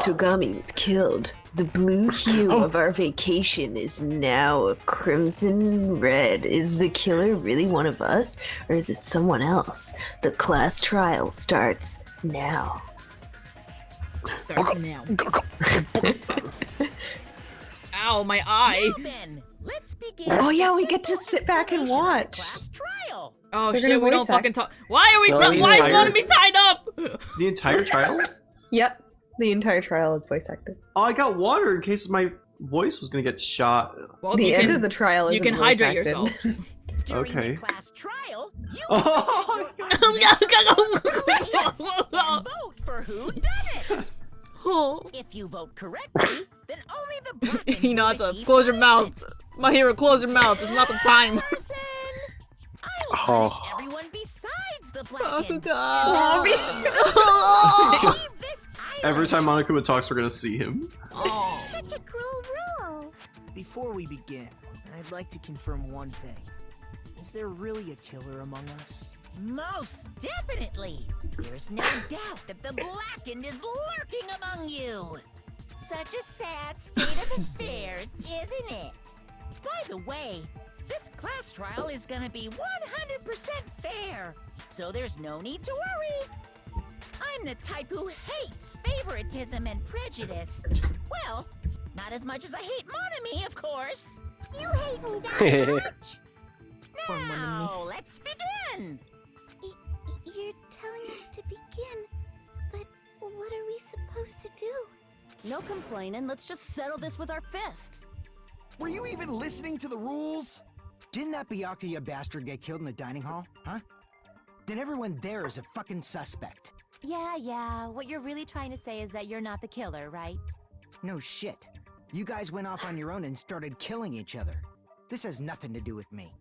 Togami was killed. The blue hue of our vacation is now a crimson red. Is the killer really one of us, or is it someone else? The class trial starts now. Starts now. Ow, my eye. Now then, let's begin. Oh yeah, we get to sit back and watch. Class trial. Oh They're shit, gonna we don't voice fucking act. talk. Why are we? No, the Why is entire- one of me tied up? The entire trial? Yep, the entire trial is voice acted. Oh, I got water in case my voice was gonna get shot. Well, The you end can, of the trial is you can hydrate yourself. During Okay. the class trial, you Oh, yes, and vote for who done it. Oh. If you vote correctly, then only the black He nods up. Close your mouth. My hero, close your mouth. It's not the time. person. I will punish everyone besides the black. Every time Monokuma talks, we're gonna see him. Oh. Such a cruel rule. Before we begin, I'd like to confirm one thing. Is there really a killer among us? Most definitely. There's no doubt that the blackened is lurking among you. Such a sad state of affairs, isn't it? By the way, this class trial is gonna be 100% fair, so there's no need to worry. I'm the type who hates favoritism and prejudice. Well, not as much as I hate Monami, of course. You hate me that much. Now, let's begin. You're telling us to begin, but what are we supposed to do? No complaining, let's just settle this with our fists. Were you even listening to the rules? Didn't that Byakuya bastard get killed in the dining hall, huh? Then everyone there is a fucking suspect. Yeah, what you're really trying to say is that you're not the killer, right? No shit. You guys went off on your own and started killing each other. This has nothing to do with me.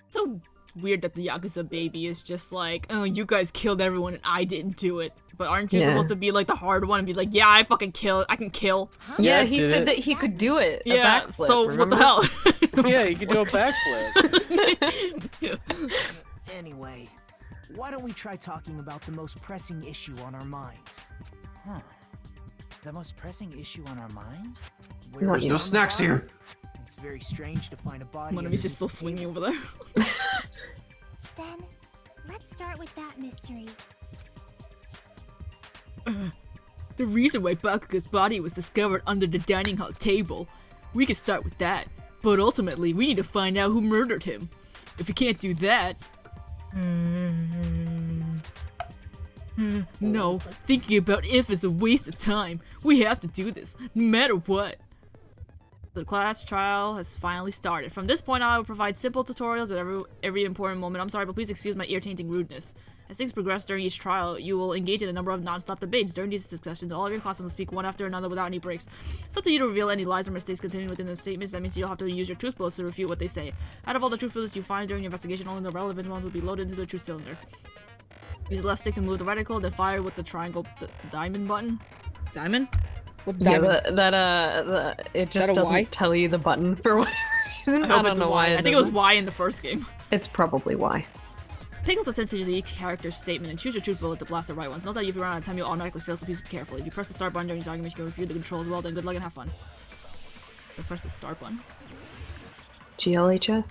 So weird that the Yakuza baby is just like, oh, you guys killed everyone and I didn't do it. But aren't you supposed to be like the hard one and be like, yeah, I fucking I can kill. Yeah, Yeah, he did said it. that he could do it. A Yeah, backflip, so what the hell? Yeah, you can do a backflip. Anyway, why don't we try talking about the most pressing issue on our minds? Huh. The most pressing issue on our minds? Where There's we no found the snacks body? here. It's very strange to find a body. One of me's just still swinging over there. Then, let's start with that mystery. The reason why Bakuga's body was discovered under the dining hall table. We can start with that, but ultimately we need to find out who murdered him. If we can't do that... No, thinking about if is a waste of time. We have to do this, no matter what. The class trial has finally started. From this point on, I will provide simple tutorials at every important moment. I'm sorry, but please excuse my ear-tainting rudeness. As things progress during each trial, you will engage in a number of non-stop debates. During these discussions, all of your classmates will speak one after another without any breaks. It's up to you to reveal any lies or mistakes contained within the statements. That means you'll have to use your truth bullets to refute what they say. Out of all the truth bullets you find during your investigation, only the relevant ones will be loaded into the truth cylinder. Use the left stick to move the reticle, then fire with the triangle diamond button. Diamond? What's diamond? Yeah, it just a doesn't Y? tell you the button for whatever reason. I hope don't it's know Y. why. I think it was Y in the first game. It's probably Y. Pay close attention to each character's statement and choose your truth bullet to blast the right ones. Note that if you run out of time, you'll automatically fail, so please be careful. If you press the start button during these arguments, you can review the controls well, then good luck and have fun. So press the start button. GLHF?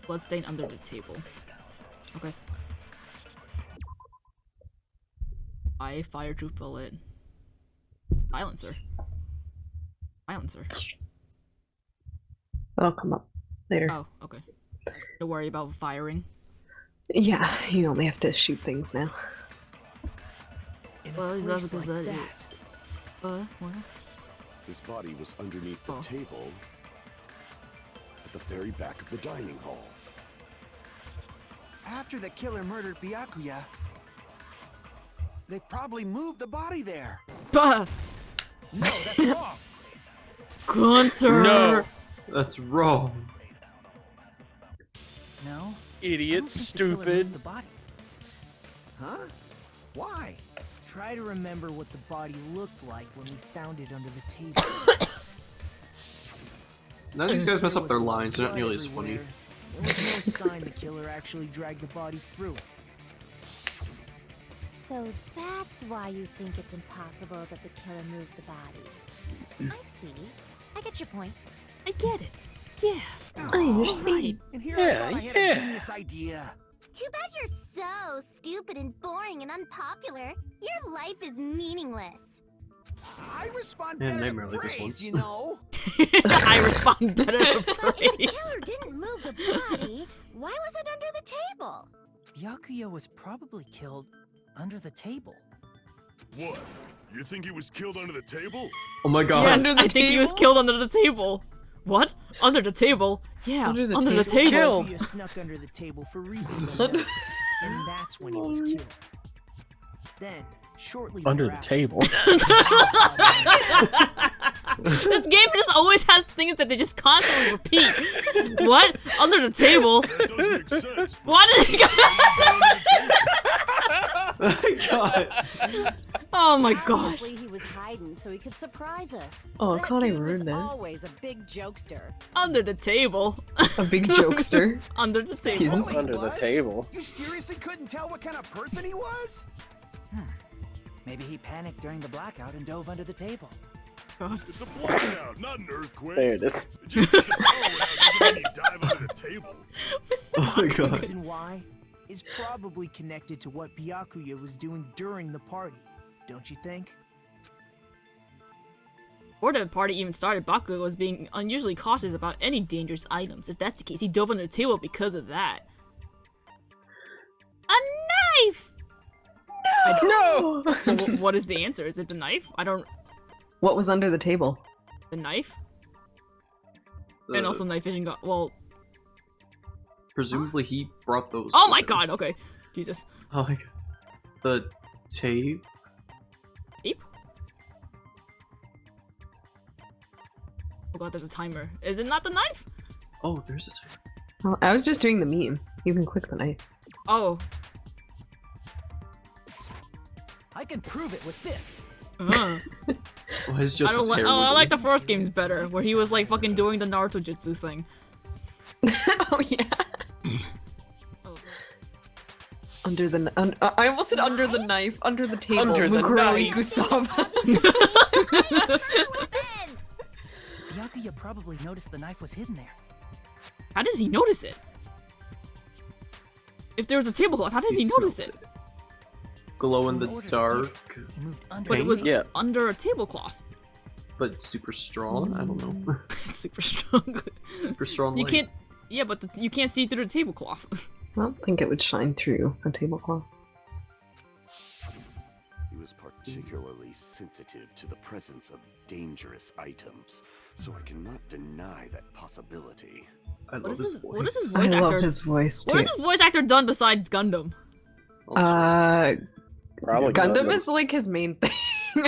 Bloodstain under the table. Okay. I fire truth bullet. Silencer. Silencer. That'll come up later. Oh, okay. Don't worry about firing. Yeah, you only have to shoot things now. In Well, a is that place because like that- that, What? His body was underneath the Oh. table at the very back of the dining hall. after the killer murdered Byakuya, they probably moved the body there. Bah! No, that's wrong. Gunter! No. That's wrong. No? Idiot, I don't think the killer moved stupid. the body. Huh? Why? Try to remember what the body looked like when we found it under the table. None of these guys mess There up their was lines. They're not blood nearly as funny. everywhere. There was no sign the killer actually dragged the body through it. So that's why you think it's impossible that the killer moved the body. I see. I get your point. I get it. Yeah. I understand. And here I thought I had a genius idea. Too bad you're so stupid and boring and unpopular. Your life is meaningless. I respond Yeah, better nightmare to like this praise, once. you know. I respond better to If the praise. killer didn't move the body, why was it under the table? Byakuya was probably killed under the table. What? You think he was killed under the table? Oh my god. Yes, Under the I think he was table? killed under the table. What? Under the table? Yeah, Under the under the table? table. Byakuya snuck under the table for reasons unknown, and that's when he was killed. Then, shortly Under the thereafter, table. This game just always has things that they just constantly repeat. What? Under the table? That doesn't make sense. What? Oh my god. Oh my gosh. Obviously, he was hiding so he could surprise us. Oh, That Connie dude was ruined it. always a big jokester. Under the table. A big jokester. Under the table. Oh, he Under the was? table. You seriously couldn't tell what kind of person he was? Maybe he panicked during the blackout and dove under the table. It's a blackout, not an earthquake. There it is. Just because the power went out doesn't mean you dive under the table. Oh my The god. reason why is probably connected to what Byakuya was doing during the party, don't you think? Before the party even started, Bakugo was being unusually cautious about any dangerous items. If that's the case, he dove under the table because of that. A knife! No! What is the answer? Is it the knife? I don't... What was under the table? The knife? And also night vision got... Well... Presumably he brought those. Oh my with him. god, okay. Jesus. Oh my god. The tape? Tape? Oh god, there's a timer. Is it not the knife? Oh, there's a tape. Well, I was just doing the meme. You can click the knife. Oh. I can prove it with this. Uh. Well, his I just don't his like. hair Oh, I was like in. the first games better, where he was like fucking doing the Naruto jutsu thing. Oh yeah. Oh. Under the I almost said under the knife, under the table. Under the Muguroi knife. Gusaba. Byakuya probably noticed the knife was hidden there. How did he notice it? If there was a tablecloth, how did he notice smelt it? Glow in So the order to dark, He moved under But it was Yeah. under a tablecloth. but super strong. I don't know. It's super strong. Super strong. You light. can't. Yeah, but you can't see through the tablecloth. I don't think it would shine through a tablecloth. He was particularly sensitive to the presence of dangerous items, so I cannot deny that possibility. I love What is his his? voice. What is his I voice love actor? his voice too. What has his voice actor done besides Gundam? Probably Gundam is like his main thing.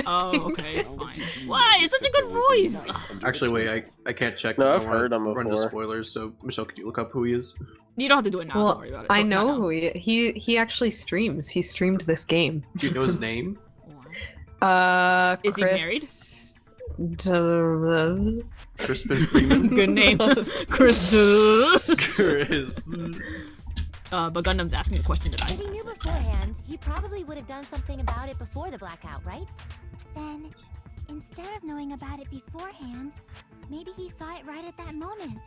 Oh, okay, fine. Why? It's such a good voice. Actually, wait, I can't check. No, I I've don't wanna heard him Run into before. spoilers. So Michelle, could you look up who he is? You don't have to do it now. Don't Well, worry about it. I Don't- know not who he actually streams. He streamed this game. Do you know his name? now. Is he Chris... Crispin Freeman. Good name, Chris. Chris. But Gundam's asking a question that I If he knew asked. beforehand, he probably would have done something about it before the blackout, right? Then, instead of knowing about it beforehand, maybe he saw it right at that moment.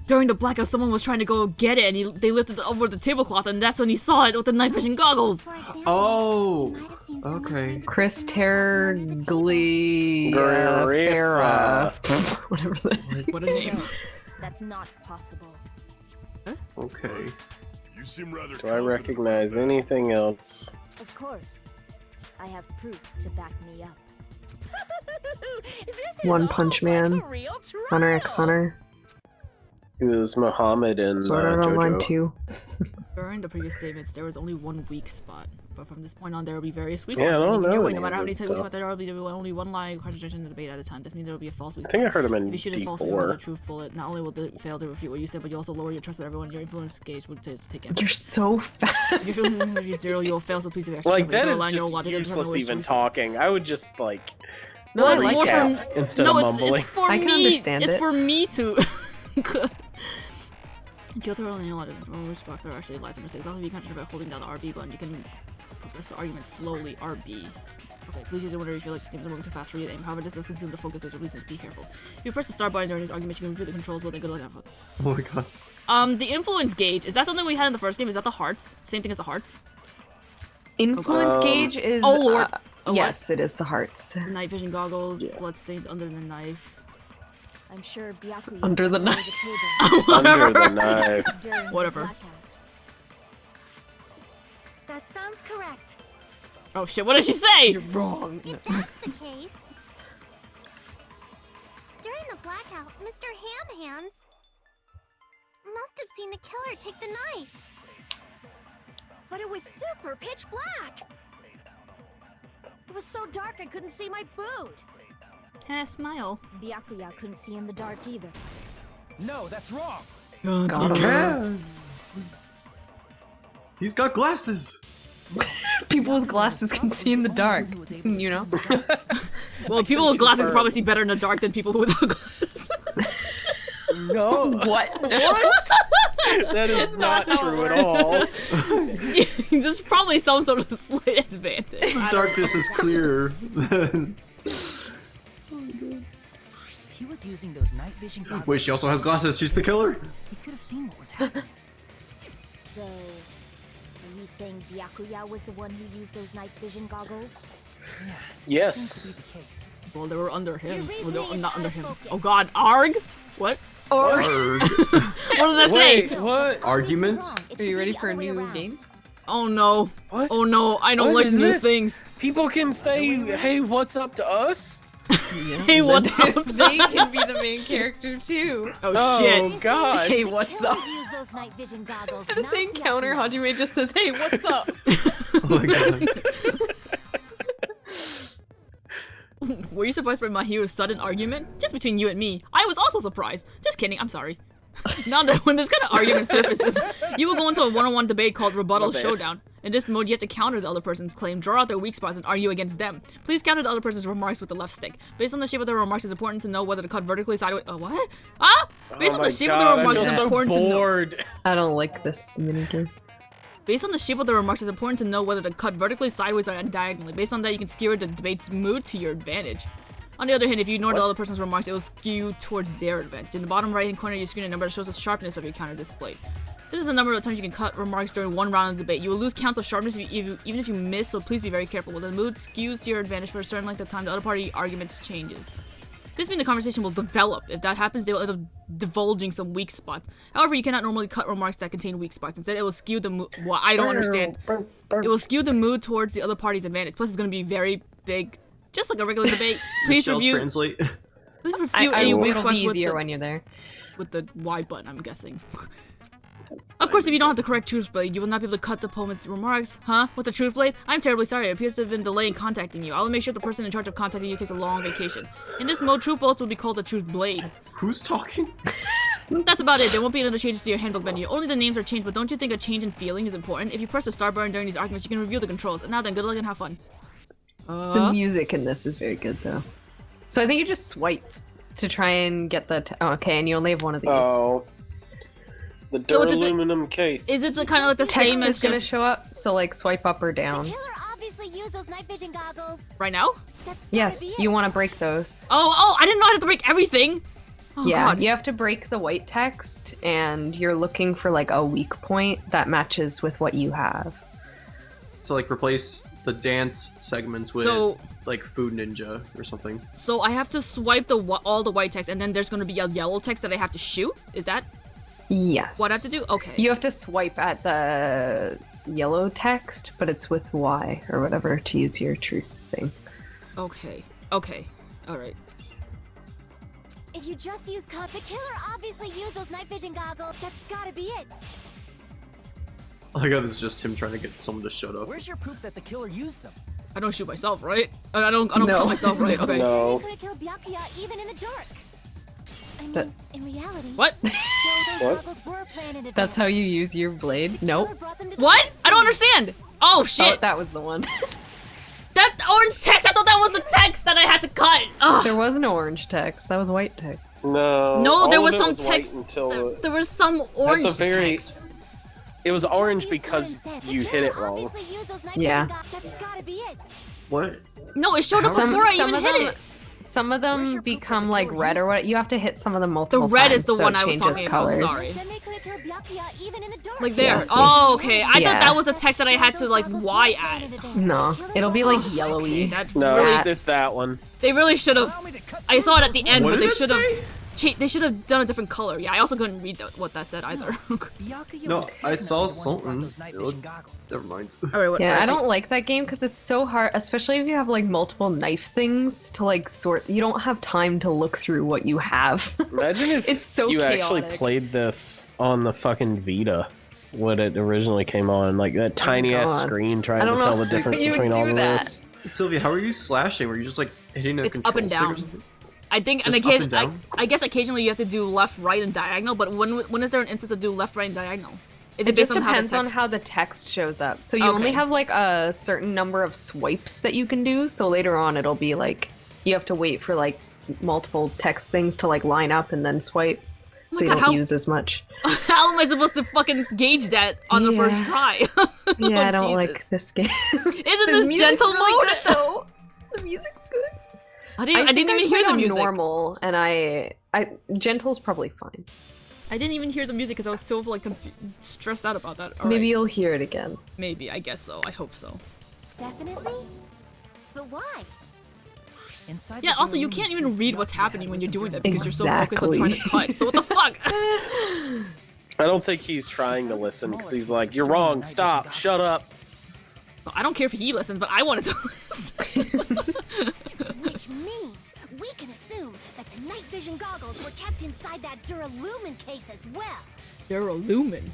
During the blackout, someone was trying to go get it, and they lifted it over the tablecloth, and that's when he saw it with the night vision goggles. For example, Oh. he might have seen someone Okay. trying to Chris put the knife under the table. Farah. Whatever that. What a name. That's not possible. Okay. You seem rather Do I recognize anything else? Of course. I have proof to back me up. This is One almost Punch like Man, a real Hunter x trial. Hunter, He was Muhammad in Sword Art Online JoJo. 2. During the previous statements, there was only one weak spot. But from this point on, there will be various weak Yeah, I spots. don't standing in know your way. any No matter of how many this weak stuff. spots there will be only one lie, concentration, and debate at a time. This means there will be a false weak I spot. think I heard him in If you shoot a false reveal the D4. truth bullet, not only will they fail to refute what you said, but you also lower your trust with everyone. Your influence gauge would take You're so fast. If your influence is zero, you'll fail. So please be extra. Like, careful. that You is don't rely on your just logic to determine useless which even truth- talking. I would just, like, No, it's more recap from instead no, of it's mumbling. for I can me. understand It's it. for me to. Kill the roll and logic. Which box are actually lies and mistakes. Also, if you concentrate by holding down the RB button, you can Press the argument slowly, RB. Okay, please use it whenever you feel like steams are moving too fast for you to aim. However, this does consume the focus, so please be careful. If you press the start button during this argument, you can review the controls, well then good luck. Oh my god. The influence gauge, is that something we had in the first game? Is that the hearts? Same thing as the hearts? Influence gauge is. Oh lord. Yes, it is the hearts. Night vision goggles, bloodstains under the knife. I'm sure Byakuya Under the can knife. the table Under the knife. during the Whatever. blackout. That sounds correct. Oh shit, what did she say? Wrong. If that's the case. During the blackout, Mr. Ham Hands must have seen the killer take the knife. But it was super pitch black. It was so dark I couldn't see my food. Smile. Byakuya couldn't see in the dark either. No, that's wrong. Yeah. He's got glasses. People with glasses can see in the dark. You know. Well, people with glasses can probably see better in the dark than people without glasses. No. What? What? That is not true at all. There's probably some sort of slight advantage. The darkness is clearer. If he was using those night vision goggles, Wait, she also has glasses. She's the killer. he could have seen what was happening. So, are you saying Byakuya was the one who used those night vision goggles? Yeah, Yes. seems to be the case. Well, they were under him. Your Well, they were reasoning not is under out of him. focus. Oh god, ARG? What? Arg. What did that say? Wait, what? Argument? Are you ready for a new game? Oh no. What? Oh no, I don't What like is new this? things. People can say, hey, what's up to us? Hey, what's up? They can be the main character too. Oh Oh, shit. God. Hey, what's up? Use those night vision goggles. Instead of not saying counter, Byakuya. Hajime just says, "Hey, what's up?" Oh my god. Were you surprised by my hero's sudden argument? Just between you and me. I was also surprised. Just kidding, I'm sorry. Now that when this kind of argument surfaces, you will go into a one-on-one debate called Rebuttal My bad. Showdown. In this mode, you have to counter the other person's claim, draw out their weak spots, and argue against them. Please counter the other person's remarks with the left stick. Based on the shape of their remarks, it's important to know whether to cut vertically sideways. What? Ah? Based Oh on my the shape of God, the remarks, I it's feel so important to know. bored. I don't like this minigame. Based on the shape of the remarks, it's important to know whether to cut vertically, sideways, or diagonally. Based on that, you can skewer the debate's mood to your advantage. On the other hand, if you ignore the other person's remarks, it will skew towards their advantage. In the bottom right-hand corner of your screen, a number that shows the sharpness of your counter displayed. This is the number of times you can cut remarks during one round of debate. You will lose counts of sharpness even if you miss, so please be very careful. When the mood skews to your advantage for a certain length of time, the other party arguments changes. This means the conversation will develop. If that happens, they will end up divulging some weak spots. However, you cannot normally cut remarks that contain weak spots. Instead, it will skew the mood. Well, I don't understand. It will skew the mood towards the other party's advantage. Plus, it's going to be very big, just like a regular debate. Please Michelle, review. translate. Please review I any will. weak It'll spots be with easier the, when you're there. with the Y button, I'm guessing. Of course, if you don't have the correct truth blade, you will not be able to cut the opponent's remarks. Huh? With the truth blade? I'm terribly sorry. It appears to have been delayed in contacting you. I will make sure the person in charge of contacting you takes a long vacation. In this mode, truth bullets will be called the truth blades. Who's talking? That's about it. There won't be any other changes to your handbook menu. Only the names are changed, but don't you think a change in feeling is important? If you press the start button during these arguments, you can review the controls. And now then, good luck and have fun. The music in this is very good, though. So I think you just swipe to try and get the. Oh, okay, and you only have one of these. Oh. The So it's- duraluminum case. Is it the kind of like the Text same is as gonna just show up, so like swipe up or down. The killer obviously used those night vision goggles. right now? That's gotta Yes, be you it. want to break those. Oh, I didn't know I had to break everything. Oh, Yeah, God. you have to break the white text, and you're looking for like a weak point that matches with what you have. So like replace the dance segments with So- like Food Ninja or something. So I have to swipe all the white text, and then there's gonna be a yellow text that I have to shoot. Is that Yes. what I have to do? Okay. You have to swipe at the yellow text, but it's with Y or whatever to use your truth thing. Okay. All right. If you just use the killer obviously used those night vision goggles. That's gotta be it. Oh my god, this is just him trying to get someone to shut up. Where's your proof that the killer used them? I don't shoot myself, right? I don't No. kill myself, right? Okay. No. They could have killed Byakuya even in the dark. I mean, That- in reality. What? So those What? goggles were planned in That's how advance. you use your blade? The Nope. killer brought them to the What? crime I don't scene. understand. Oh shit! Oh, that was the one. That orange text. I thought that was the text that I had to cut. Ugh. There was no orange text. That was white text. No. No, there all was of it some was white text. until There was some orange very- text. It was orange because you hit it wrong. Yeah. That's gotta be it. What? No, it showed up How- before I Some even of hit them, it. some of Where's them your proof become that the like killer red used or what. You have to hit some of them multiple red times, is the so one it I was changes talking about, colors. sorry. Then they could have killed Byakuya even in the dark. Like there. Yeah, see. Oh, okay. I thought Yeah. that was a text that I had to like Y at. No, it'll be like yellowy. That No, really, it's that one. they really should have. I saw it at the end, What but did they it should have. say? They should have done a different color. Yeah, I also couldn't read what that said either. Byakuya No, was I definitely saw the one who brought Sultan. those night vision goggles. Never mind. Alright, what? Yeah, I don't like that game because it's so hard, especially if you have like multiple knife things to like sort. You don't have time to look through what you have. Imagine if It's so you actually chaotic. played this on the fucking Vita when it originally came on, like that tiny ass God. screen I trying to don't tell know the difference how you would between all do of that. this. Sylvia, how are you slashing? Were you just like hitting a It's control up and stick or down. something? I think, Just and up and occasion, down? I guess occasionally you have to do left, right, and diagonal. But when is there an instance to do left, right, and diagonal? Is It based just on how the depends on text- how the text shows up. So you only Okay. have like a certain number of swipes that you can do. So later on, it'll be like you have to wait for like multiple text things to like line up and then swipe. Oh So my you God, don't how- use as much. How am I supposed to fucking gauge that on the first Yeah. try? Yeah, I don't Jesus. like this game. Isn't this gentle mode? though. The music's good. I didn't even hear played the on music. normal, and I gentle's probably fine. I didn't even hear the music because I was so like stressed out about that. All Maybe right. you'll hear it again. Maybe, I guess so. I hope so. Definitely? But why? Inside Yeah, the also, you Duralumin can't even case, read what's Byakuya happening had when with you're him doing during that because you're so focused on trying to cut. So what the fuck? I don't think he's trying to listen because he's like, "You're wrong. Stop. Shut up." I don't care if he listens, but I wanted to listen. Which means we can assume that the night vision goggles were kept inside that Duralumin case as well. They're a lumen.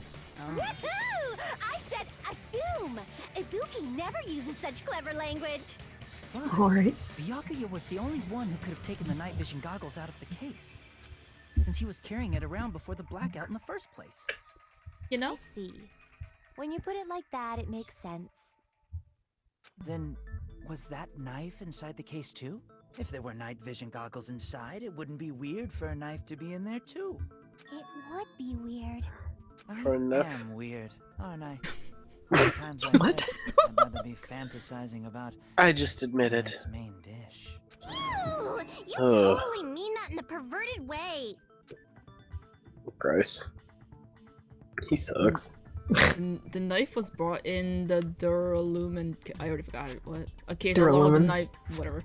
Woohoo! I said assume! Ibuki never uses such clever language. Plus, Alright. Byakuya was the only one who could have taken the night vision goggles out of the case, since he was carrying it around before the blackout in the first place. You know? I see. When you put it like that, it makes sense. Then, was that knife inside the case too? If there were night vision goggles inside, it wouldn't be weird for a knife to be in there too. It would be weird. For I enough. am weird, aren't I? Sometimes like What? this, I'd rather be fantasizing about I just admitted. tonight's main dish. Ew, you Ugh. totally mean that in a perverted way. Gross. He sucks. The knife was brought in the Duralumin. I already forgot it. What? A case along with the Duralumin. knife. Whatever.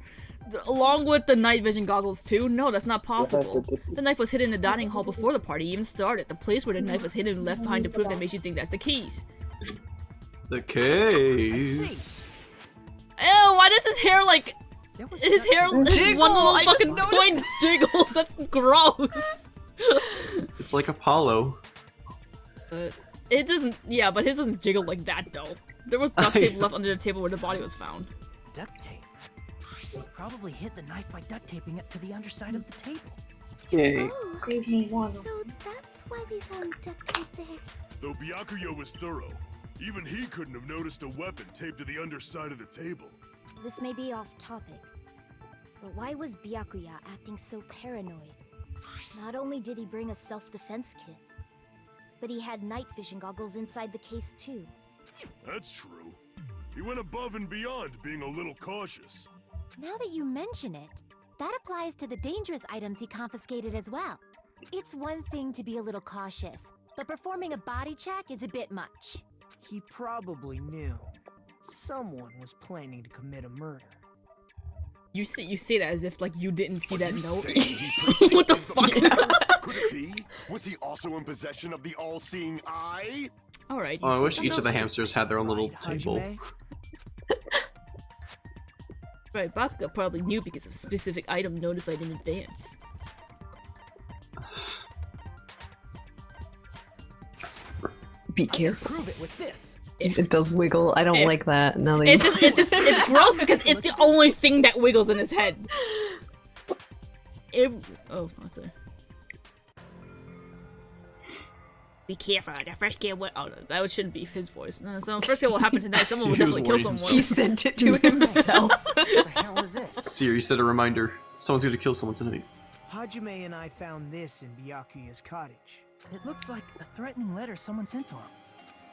Along with the night vision goggles too? No, that's not possible. The knife was hidden in the dining hall before the party even started. The place where the knife was hidden and left behind to prove that makes you think that's the keys. The case. Ew, why does his hair like... There was His hair, his Jiggle, one little I just fucking point jiggles. That's gross. It's like Apollo. It doesn't... Yeah, but his doesn't jiggle like that though. There was duct tape left under the table where the body was found. Duct tape. He probably hid the knife by duct taping it to the underside of the table. Yay. Oh, so that's why we found duct tape there. Though Byakuya was thorough, even he couldn't have noticed a weapon taped to the underside of the table. This may be off topic, but why was Byakuya acting so paranoid? Not only did he bring a self-defense kit, but he had night vision goggles inside the case too. That's true. He went above and beyond being a little cautious. Now that you mention it, that applies to the dangerous items he confiscated as well. It's one thing to be a little cautious, but performing a body check is a bit much. He probably knew someone was planning to commit a murder. You say that as if like you didn't see that You note. saying he What the predicted fuck? Could it be? Was he also in possession of the all-seeing eye? Alright. Oh, I wish each of the hamsters had their own little table. Hajime? Right, Bakuga probably knew because of specific item notified in advance. Be careful. Prove it with this. It does wiggle. I don't If- like that. No, It's gross because it's the only thing that wiggles in his head. Oh, what's it? Be careful, the first kill will. Oh, no, that shouldn't be his voice. No, so first kill will happen tonight. Someone will He was definitely kill warning someone. He sent it to himself. What the hell is this? Siri set a reminder. Someone's gonna kill someone tonight. Hajime and I found this in Byakuya's cottage. It looks like a threatening letter someone sent to him.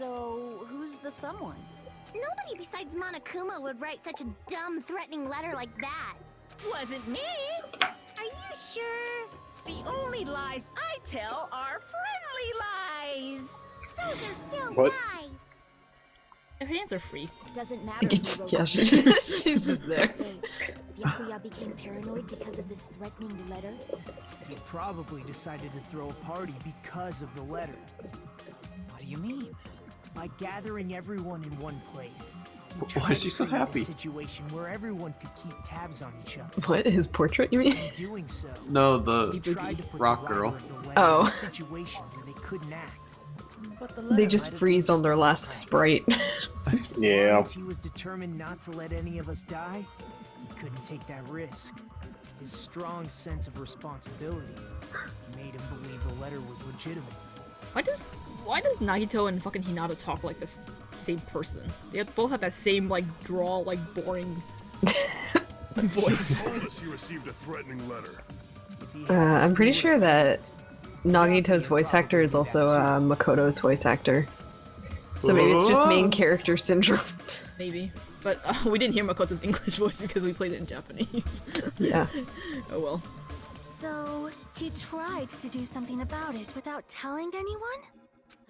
So, who's the someone? Nobody besides Monokuma would write such a dumb, threatening letter like that. Wasn't me! Are you sure? The only lies I tell are friendly lies! Those are still What? lies. Her hands are free. Doesn't matter It's, who wrote yeah, it. she's just there. So, Byakuya became paranoid because of this threatening letter? He probably decided to throw a party because of the letter. What do you mean? By gathering everyone in one place. He Why tried is she to so create a happy? situation where everyone could keep tabs on each other. What? His portrait, you mean? In doing so, No, he the tried to put rock the writer girl. of the letter Oh. in a situation where they couldn't act. But the They letter just might have freeze been on their just a last prank. sprite. As Yeah. long as he was determined not to let any of us die, he couldn't take that risk. His strong sense of responsibility made him believe the letter was legitimate. Why does Nagito and fucking Hinata talk like this same person? They both have that same like draw, like boring voice. He told us he received a threatening letter. If he I'm pretty sure that Nagito's voice actor is also Makoto's voice actor. So maybe it's just main character syndrome. Maybe. But we didn't hear Makoto's English voice because we played it in Japanese. Yeah. Oh well. So, he tried to do something about it without telling anyone?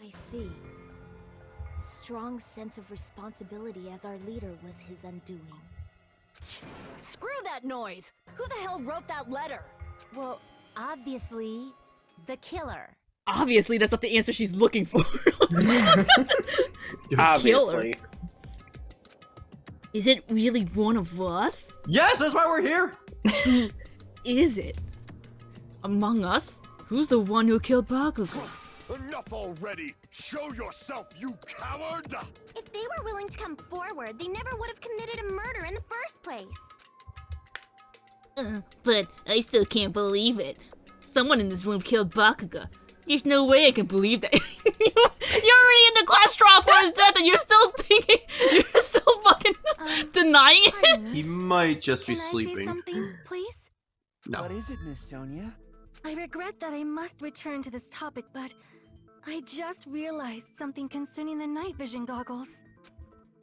I see. Strong sense of responsibility as our leader was his undoing. Screw that noise! Who the hell wrote that letter? Well, obviously, the killer. Obviously, that's not the answer she's looking for. Obviously. Is it really one of us? Yes, that's why we're here. Who is it? Among us? Who's the one who killed Bakugo? Enough already! Show yourself, you coward! If they were willing to come forward, they never would have committed a murder in the first place. But I still can't believe it. Someone in this room killed Bakugo. There's no way I can believe that. You're already in the class trial for his death and you're still thinking, you're still fucking denying it? He might just be Can I say sleeping. something, please? No. What is it, Miss Sonia? I regret that I must return to this topic, but I just realized something concerning the night vision goggles.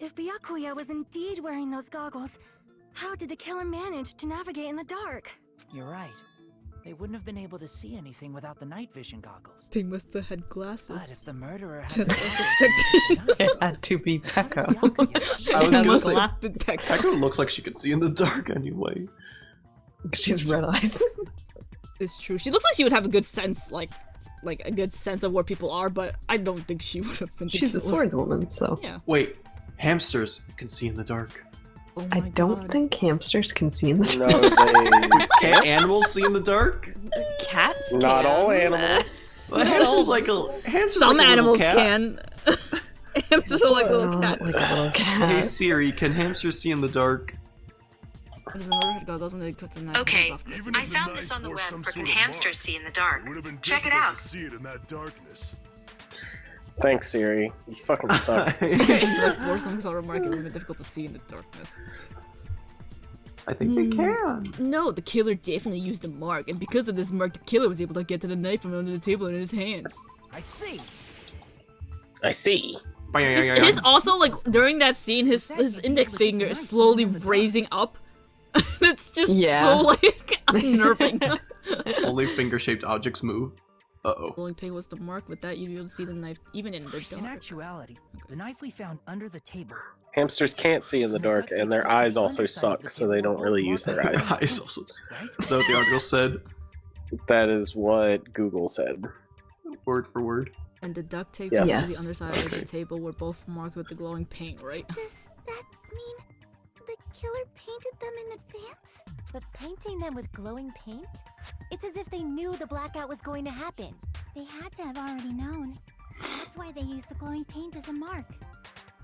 If Byakuya was indeed wearing those goggles, how did the killer manage to navigate in the dark? You're right. They wouldn't have been able to see anything without the night vision goggles. They must have had glasses. But if the murderer had Just the goggles, It had to be Pekko. I was gonna say, Big Pekko. Pekko looks like she could see in the dark anyway. She's red eyes. It's true. She looks like she would have a good sense, like a good sense of where people are, but I don't think she would have been. the She's a killer. swordswoman, so. Yeah. Wait, hamsters can see in the dark. Oh I my don't God. think hamsters can see in the dark. No, they Can't animals see in the dark? Cats not can. all animals. A hamster's like a hamster's Some like a little animals cat. can. Hamsters are like little Not cats. like a little cat. Hey Siri, can hamsters see in the dark? Okay, I found this on the web for can hamsters see in the dark. Would have been Check it difficult out. to see it in that darkness. Thanks, Siri. You fucking suck. Foursome saw remark it would be difficult to see in the darkness. I think they can. No, the killer definitely used a mark, and because of this mark, the killer was able to get to the knife from under the table in his hands. I see. I see. His also, like, during that scene, his index finger is slowly raising up. It's just so, like, unnerving. Only finger-shaped objects move. Uh-oh. Glowing pig was the mark. With that, you'd be able to see the knife even in the In dark. actuality, the knife we found under the table. Hamsters can't see in the dark, and their eyes also suck, so they don't really use their eyes. Eyes also. Is that what the article said? That is what Google said. Word for word. And the duct tape Yes. to Yes. the underside of the table were both marked with the glowing paint, right? Does that mean the killer painted them in advance? But painting them with glowing paint? It's as if they knew the blackout was going to happen. They had to have already known. That's why they used the glowing paint as a mark.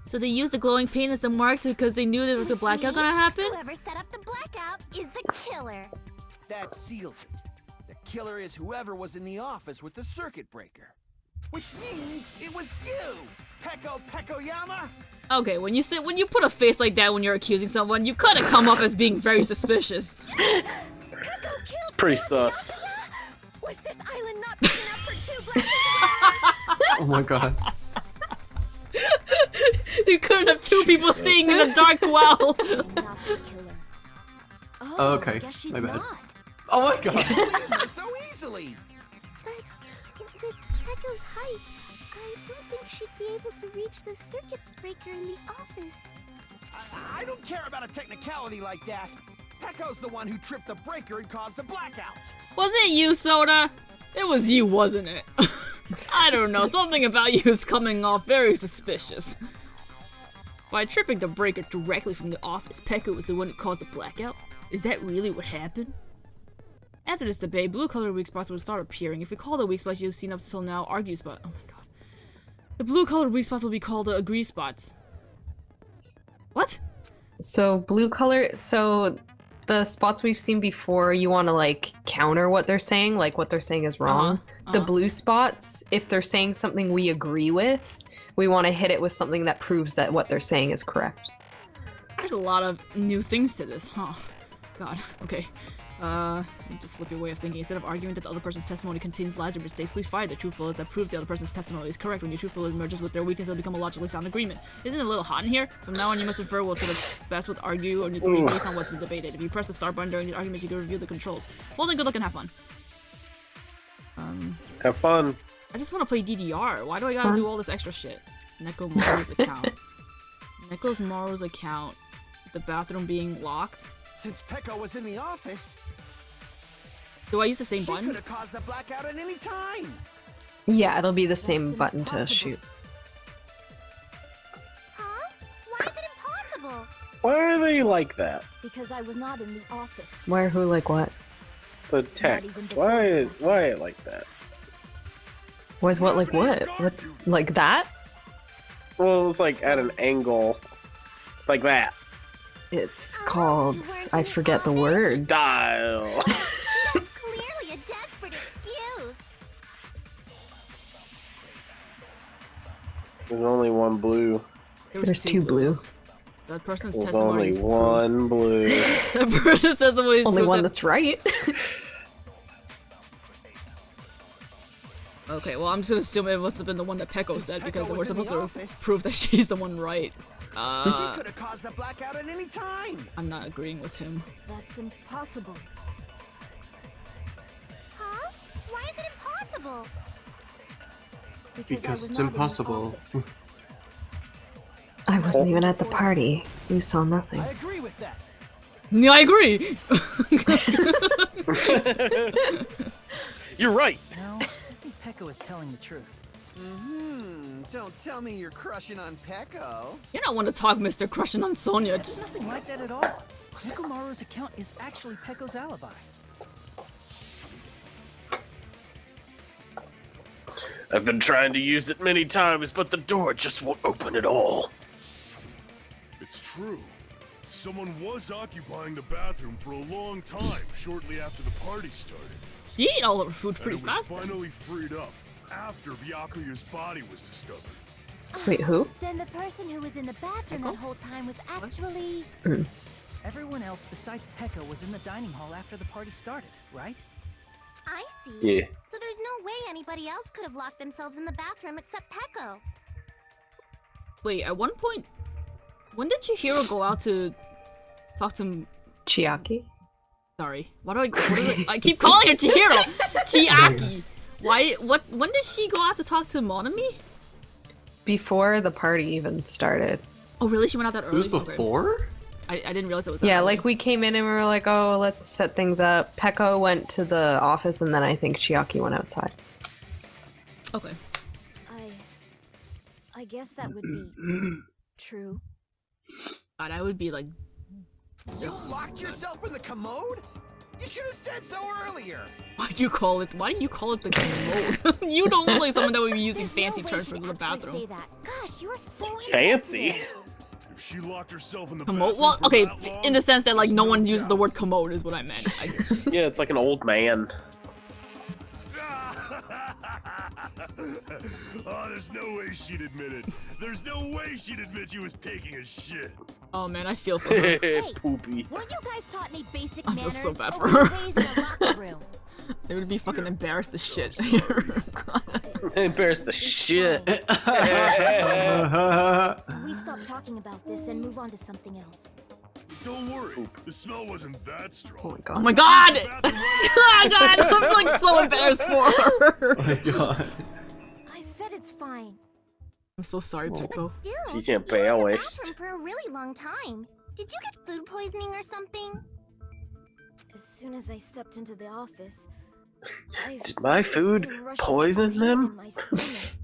So they used the glowing paint as a mark because they knew there was a blackout gonna happen? Whoever set up the blackout is the killer. That seals it. The killer is whoever was in the office with the circuit breaker. Which means it was you, Pekko Pekkoyama! Okay, when you put a face like that when you're accusing someone, you kind of come off as being very suspicious. It's pretty sus. Was this island not big enough for two glasses? Oh my god. You couldn't have two people seeing in the dark well. Not the killer. Oh, okay. I guess she's My bad. not. Oh my god. So easily. But with Pecco's height, I don't think she'd be able to reach the circuit breaker in the office. I don't care about a technicality like that. Pecco's the one who tripped the breaker and caused the blackout. Was it you, Soda? It was you, wasn't it? I don't know, something about you is coming off very suspicious. By tripping the breaker directly from the office, Pecco was the one who caused the blackout? Is that really what happened? After this debate, blue-colored weak spots would start appearing. If we call the weak spots you've seen up till now argue spot. Oh my god. The blue-colored weak spots will be called the agree spots. What? So blue color, so the spots we've seen before, you want to like counter what they're saying, like what they're saying is wrong. The blue spots, if they're saying something we agree with, we want to hit it with something that proves that what they're saying is correct. There's a lot of new things to this, huh? God, okay. You need to flip your way of thinking. Instead of arguing that the other person's testimony contains lies or mistakes, please find the truthful that prove the other person's testimony is correct. When your truthful merges with their weakness, it'll become a logically sound agreement. Isn't it a little hot in here? From now on, you must infer what sort of best would argue or agree based on what's been debated. If you press the start button during the arguments, you can review the controls. Well, then good luck and have fun. Have fun. I just want to play DDR. Why do I gotta do all this extra shit? Neko Maru's account. Neko's Maru's account. The bathroom being locked. Since Pecco was in the office, do I use the same she button? could have caused the blackout at any time. Yeah, it'll be the same button to shoot. Huh? Why is it impossible? Why are they like that? Because I was not in the office. Where, who, like what? The text. Why like that? Was what, like what? What, like that? Well, it was like at an angle. Like that. It's called, I forget the word. Style. That's clearly a desperate excuse. There's only one blue. There's two blue. That person's There's testimony only is one blue. That person's testimony is only proof one that... that's right. Okay, well, I'm just gonna assume it must have been the one that Pecco said because we're supposed to prove that she's the one right. She could have caused the blackout at any time. I'm not agreeing with him. That's impossible. Huh? Why is it impossible? Because it's impossible. I wasn't even at the party. You saw nothing. I agree with that. Yeah, I agree. You're right. No, I think Pecco is telling the truth. Don't tell me you're crushing on Pecco. You're not one to talk, Mr. Crushing on Sonya. It's Just nothing like that at all. Nekomaru's account is actually Pecco's alibi. I've been trying to use it many times, but the door just won't open at all. It's true. Someone was occupying the bathroom for a long time shortly after the party started. she ate all of her food pretty and it was fast. Then. finally freed up after Byakuya's body was discovered. Wait, who? Then the person who was in the bathroom that whole time was actually... Everyone else besides Pecco was in the dining hall after the party started, right? I see. Yeah. So there's no way anybody else could have locked themselves in the bathroom except Pecco. Wait, at one point, when did Chihiro go out to talk to Chiaki? Sorry, what do I keep calling her Chihiro? Chiaki. Why? What? When did she go out to talk to Monami? Before the party even started. Oh, really? She went out that early? It was before? I didn't realize it was that Yeah, early. like we came in and we were like, oh, let's set things up. Pecco went to the office and then I think Chiaki went outside. Okay. I guess that would be true. God, I would be like... You locked yourself in the commode? You should have said so earlier. Why do you call it the commode? You don't look like someone that would be using fancy terms for the bathroom. Say that. Gosh, you are so Fancy? If she locked herself in the Commode? bathroom Well, for okay, that long, in the sense that like no one uses doubt. the word commode is what I meant. Yeah, it's like an old man. Oh, there's no way she'd admit it. There's no way she'd admit she was taking a shit. Oh man, I feel for her. Poopy. Will you guys taught me basic I feel manners so bad for over her. ways in a locker room? They would be fucking embarrassed as shit. Embarrass the shit. we stop talking about this and move on to something else? Don't worry, the smell wasn't that strong. Oh my god. Oh my god! Oh god, I'm like so embarrassed for her. Oh my god. I said it's fine. I'm so sorry, Pico. Still, She's in a you were in pale the waist. bathroom for a really long time. Did you get food poisoning or something? As soon as I stepped into the office, I Did my felt food some rush of poison pain them? in my stomach.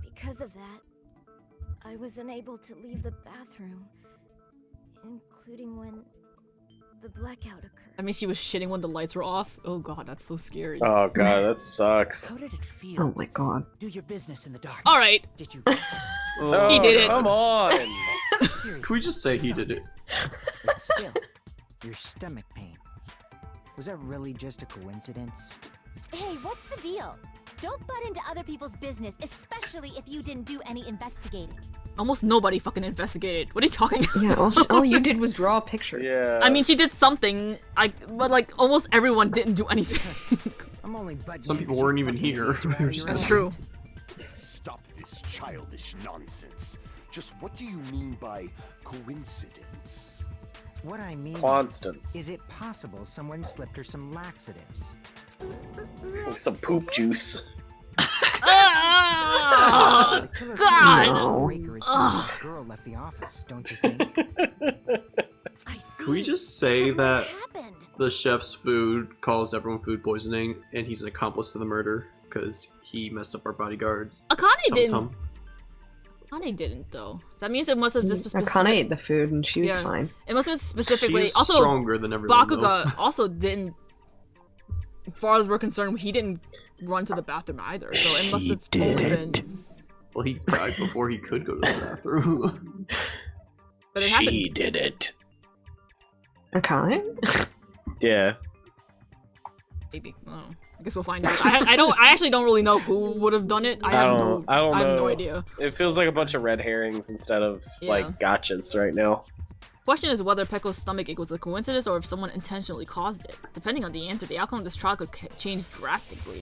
Because of that, I was unable to leave the bathroom, including when the blackout occurred. I mean, she was shitting when the lights were off. Oh god, that's so scary. Oh god, that sucks. How did it feel? Oh my god. Do your business in the dark. All right. Did you? Oh, He did it. Come on. Can we just say he did it? But still, your stomach pain. Was that really just a coincidence? Hey, what's the deal? Don't butt into other people's business, especially if you didn't do any investigating. Almost nobody fucking investigated. What are you talking about? Yeah, all you did was draw a picture. Yeah. I mean, she did something. But like, almost everyone didn't do anything. I'm only butting Some in people 'cause weren't you're even fucking here. idiots They were about just your That's own. true. Stop this childish nonsense. Just what do you mean by coincidence? What I mean Constance. is it possible someone slipped her some laxatives? Some poop juice. Oh, The killer God! feels like No. a breaker as soon as this girl left the office, don't you think? I see. Can we just say But what that happened? the chef's food caused everyone food poisoning, and he's an accomplice to the murder because he messed up our bodyguards? Akane didn't. Tum-tum. Akane didn't though. That means it must have just been Akane ate the food and she was Yeah. fine. It must have been specifically. She's Also, stronger than everyone. Bakuga also didn't. As far as we're concerned, he didn't run to the bathroom either. So it must She have only didn't. been. Well, he died before he could go to the bathroom. But it She happened. did it. Akane? Yeah. Maybe. Oh, I guess we'll find out. I actually don't really know who would have done it. I have don't no know. idea. It feels like a bunch of red herrings instead of Yeah. like gotchas right now. Question is whether Pecco's stomach ache was a coincidence or if someone intentionally caused it. Depending on the answer, the outcome of this trial could change drastically.